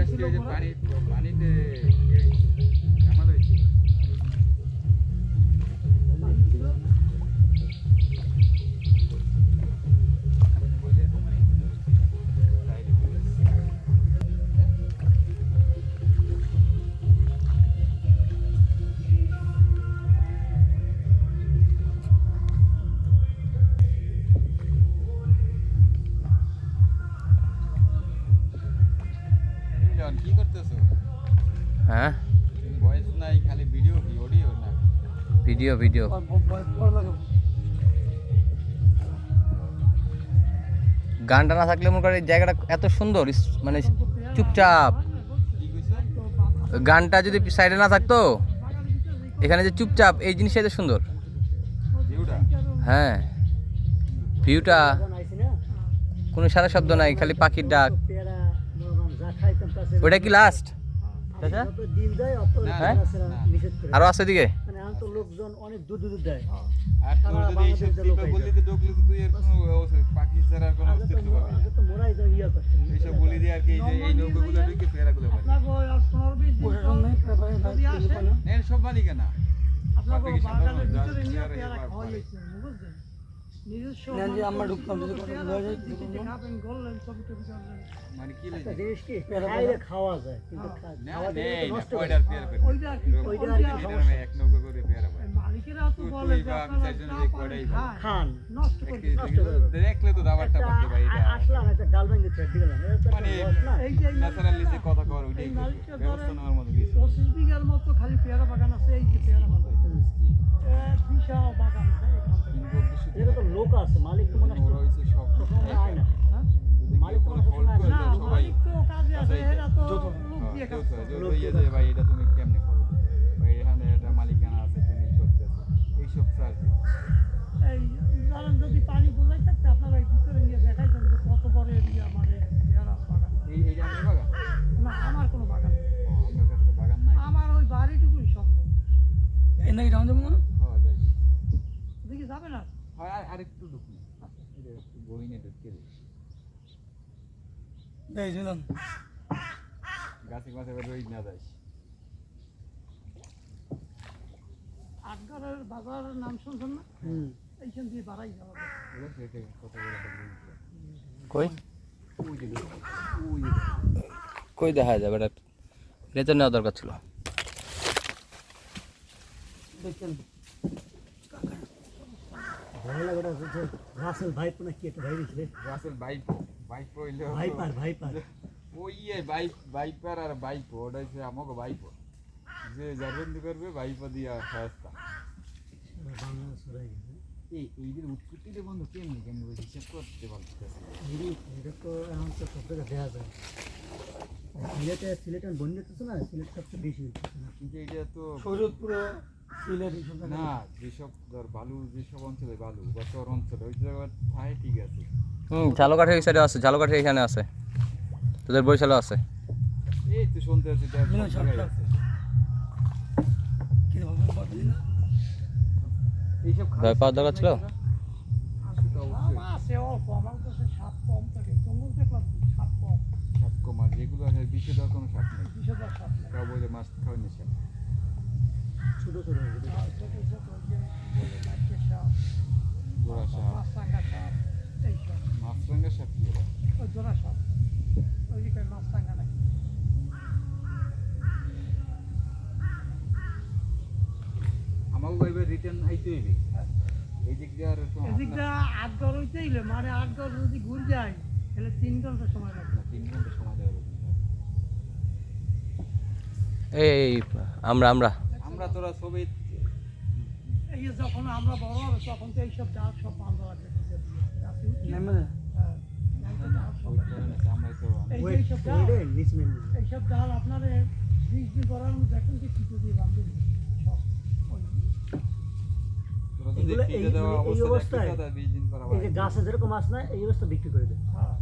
ছিল পানিতে জামাল হয়েছে পানি ছিল কি করতেছো? হ্যাঁ ভয়েস নাই, খালি ভিডিও কি অডিও না? ভিডিও ভিডিও গানটা না থাকলে মনে করেন এই জায়গাটা এত সুন্দর মানে চুপচাপ। কি কইছো? গানটা যদি সাইডে না থাকতো, এখানে যে চুপচাপ এই জিনিসটা এত সুন্দর। ভিউটা হ্যাঁ ভিউটা, কোনো সারা শব্দ নাই, খালি পাখির ডাক। ওটা কি লাস্ট? হ্যাঁ আরো আছে দিকে। লোকজন অনেক দূর দূর দেয়। আর তোর যদি এইসব টিপা বলি তো ঢুকলে তো তুই এর কোনো পাখি ছাড়া আর কোনো অস্তিত্ব পাবি না। তো মোরাই তো ইয়া করছে এইসব বলি দিয়ে আর কি এই যে এই নৌকাগুলো ঢুকে পেয়ারাগুলো পাবি নেন সব মালিকানা আপনাদের পাখি বাগানের সাধারণ ভিতরে নিয়ে যার পেয়ারা যার খাওয়াইছে বুঝছেন নিজস্ব যে আমরা ঢুকতাম যদি খাবেন গললেন ছবি টবি করলেন মানে কি একটা লাগে জিনিস কি খাইলে খাওয়া যায় কিন্তু না খাওয়া নেই যায় না নষ্ট কয়টার পেয়ারা পাবি ওইটা আর কি ওইটা আর কি এটা এক নৌকা করে পেয়ারা পাবি মালিকেরা তো তুই বলে যে বা আমি আপনারা চারজন চা যে পানি কয়টাই খান খান নষ্ট করে দেখলে তো দাবারটা পাচ্ছে ভাই এটা আসলাম একটা ডাল ভেঙে ছেড়ে দিলাম মানে এই যে ন্যাচারালি যে কথা কর ওইটাই এই করবে। মালিকটা ব্যবস্থা ধরেন নেওয়ার মতো কিছু 25 বিঘার মতো খালি পেয়ারা বাগান আছে এই যে পেয়ারা বাগান বিশাল বাগান আছে এখান থেকে কিন্তু উদ্দেশ্য কি? এটা তো লোক আছে মালিক তো মনে ওরা হইছে সব সবসময় আয় না হ্যাঁ যদি মালিক কেউ তো কোনো ফল্ট করে না দেয় সবাই মালিক তো কাজে আছে এরা তো লোক দিয়ে কাজ করে লোক দিয়ে যে ভাই এটা তুমি কেমনে করো ভাই এখানে একটা মালিকানা আছে তুমি করতেছো এইসব চার্জ এই ধরেন যদি পানি বোঝাই থাকতে আপনারা এই ভিতরে নিয়ে দেখাইছেন যে কত বড় এরিয়া আমার এই পেয়ারা বাগান এই যে আমাদের বাগান না আমার কোনো বাগান নেই। ও আমার কাছে বাগান নাই আমার ওই বাড়িটুকুই সম্ভব এই নাকি রাউন্ড যাবো না পাওয়া যায় দেখি যাবে না হয় আরেকটু ঢুকি এটা একটু বইনে ঢুকে দিই এই ছিলাম গাছে গাছে রোজ না যাই আটগড়ের বাজারের নাম শুনছেন না এইখান দিয়ে বাড়াই যাওয়া যায়। ওরা সেটা কত বড় একটা কই ওই যে ওই যে কই দেখা যাবে, এটা রেজার নেওয়া দরকার ছিল। দেখছেন ভালো লাগে ওটা হচ্ছে রাসেল ভাইপ না কি একটা ভাই দিয়েছিলে রাসেল বাইপ বাইপ হইলো ভাইপার ওই বাইপার আর বাইপ ওটা হচ্ছে আমাকে বাইপ যে জার্বন্দি করবে বাইপ দিয়া সস্তা বাংলা সরাই গেছে এইদের উৎপত্তিতে বন্ধু কেমনি কেমনি ওই হিসাব করতে পারতেছে এটা তো এখন তো সব জায়গায় দেখা যায় সিলেট বন্যা তো না সিলেট সবচেয়ে বেশি হচ্ছে না কিন্তু এটা তো শরীয়তপুরে সিলেট এইসব না যেসব ধর বালু যেসব অঞ্চলে বালু বা চর অঞ্চলে ওই জায়গায় ঠাই ঠিক আছে ঝালকাঠি এই সাইডে আছে, ঝালকাঠি এখানে আছে, তোদের বরিশালও আছে। এই তো শুনতে আছে এটা সব জায়গায় আছে কি বলবো এইসব ভয় পাওয়ার দরকার ছিল। আছে তো অবশ্যই আছে অল্প আমার কাছে সাপ কম থাকে জঙ্গল দেখলাম সাপ কম সাপ কমার যেগুলো আছে বিষে দেওয়ার কোনো সাপ নেই বিষধর সাপ নেই তাও বলে মাছ খাওয়ার নেশা ছোট ছোট ওই যে বলে নাটকের সাপ জোড়া সাপ মাছরাঙা সাপ এইসব মাছরাঙা সাপ কি ওরা? ওই জোড়া সাপ ওই দিকে মাছরাঙা নাকি আমাকে কইবে রিটার্ন আইতে হইবে এই দিক দিয়ে আর একটু এদিকটা 8 ঘর হইতেই মানে 8 ঘর যদি ঘুরে যায় তাহলে 3 ঘন্টা সময় লাগবে 3 ঘন্টা সময় দেওয়া হবে এই আমরা আমরা তোরা সবই এই যে যখন আমরা বড় হবে তখন তো এইসব ডাল সব বন্ধ লাগবে নেমে আমরাই তো এইসব ডাল আপনার 20 দিন করার মধ্যে এখন কি কিছু দিয়ে বান্ধব সব ওই তোরা তো এগুলো দেখতে এই- দেওয়া এই অবস্থা অবস্থায় দেখতে 20 দিন পর আবার এই যে গাছে যেরকম মাছ না এই অবস্থা বিক্রি করে দেয় হ্যাঁ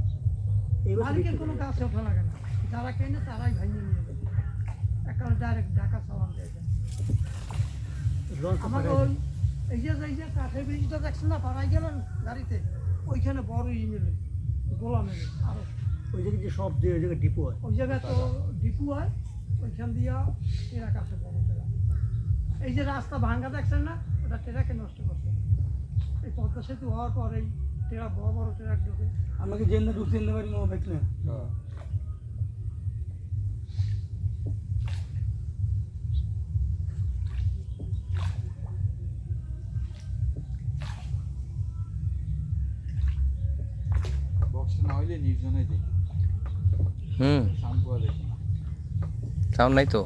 এই অবস্থা মালিকের বিক্রি কোনো করে দেয়। গাছে ওঠা লাগে না যারা কেনে তারাই ভাঙিয়ে নিয়ে যাবে এখন ডাইরেক্ট ঢাকা চালান দেয় লঞ্চ আমার পাঠায় ওই এই যে কাঠের ব্রিজটা দেখছেন না পাড়ায় গেলেন গাড়িতে ওইখানে বড় ইমেল গোলা মেলে আরো ওই জায়গায় যে সব দিয়ে ওই জায়গায় ডিপো হয়। ওই জায়গায় তো ডিপু হয়, ওইখান দিয়া ট্রাক আসে, বড় ট্রাক। এই যে রাস্তা ভাঙ্গা দেখছেন না, ওটা ট্রাকে নষ্ট করছে। এই পদ্মা সেতু হওয়ার পর এই ট্রাক, বড় বড় ট্রাক ঢোকে। আমাকে জেনে ঢুকতে দিতে পারি না দেখলে। হ্যাঁ। বক্স না হইলে নির্জনে যাই, সাউন্ড পাওয়া যায় না। সাউন্ড নাই তো।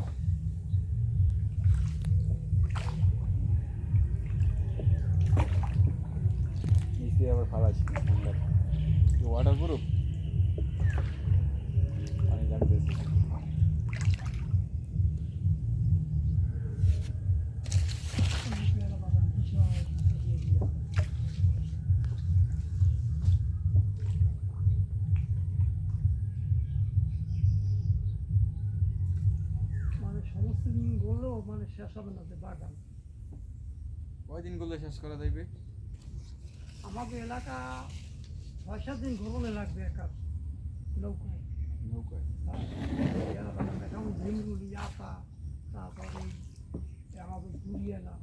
নিচে আবার ফালাইছি ওয়াটার প্রুফ পানি লাগবে। পেয়ারা বাগান, বিশাল এরিয়া। মানে সমস্ত দিন গড়লেও মানে শেষ হবে না যে বাগান। কয়দিনগুলো শেষ করা যাইবে? আমাদের এলাকা 6-7 দিন ঘুরলে লাগবে একা নৌকায়। নৌকায় পেয়ারা বাগান দেখাবো, ঝিমরুলি, আতা, তারপরে এই আমাদের ঘুরিয়ে না।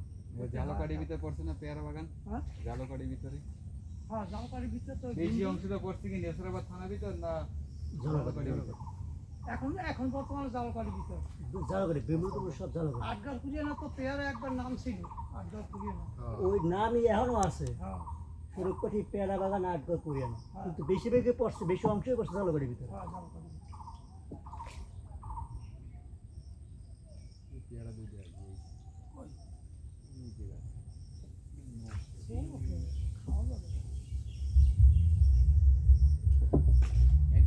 জালকাঠির ভিতরে পড়ছে না পেয়ারা বাগান? হ্যাঁ জালকাঠির ভিতরে হ্যাঁ, জালকাঠির ভিতরে তো বেশি অংশটা পড়ছে কি নেসরাবাদ থানার ভিতর না জালকাঠির ভিতর? এখন বর্তমানে জালকাঠির ভিতরে জালকাঠি বেমুরপুর সব জালকাঠি। আটগার ঘুরিয়ে না তো পেয়ারা একবার নাম ছিল, আটগার ঘুরিয়ে না। ওই নামই এখনো আছে, হ্যাঁ সুরক্ষাটি পেয়ারা বাগান আটগড় পুরিয়ানো, কিন্তু বেশিরভাগই পড়ছে, বেশি অংশই পড়ছে জালকাঠির ভিতরে। হ্যাঁ জালকাঠি। পেয়ারা দুই জায়গায় খাওয়া যাবে।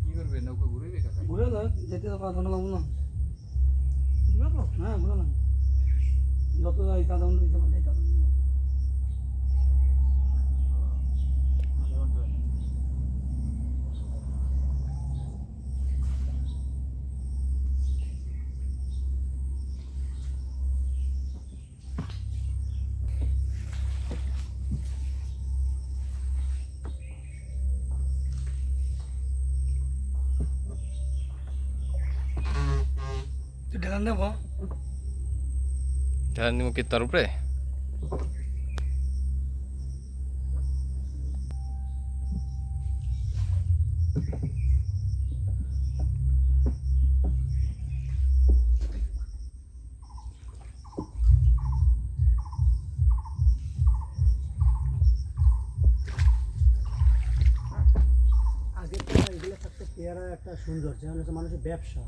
কি করবে? নৌকা ঘুরবে কাকা? ঘুরে না যেতে তো পারবো না না। বুঝলো? হ্যাঁ ঘুরে না, যত যাই কাদা অন্য দিতে পারে কাদা। তুই ঢেলান নেবো নিমু কি তার উপরে? আগে তো এগুলো থাকতে পেয়ারা একটা সৌন্দর্য, এখন হচ্ছে মানুষের ব্যবসা।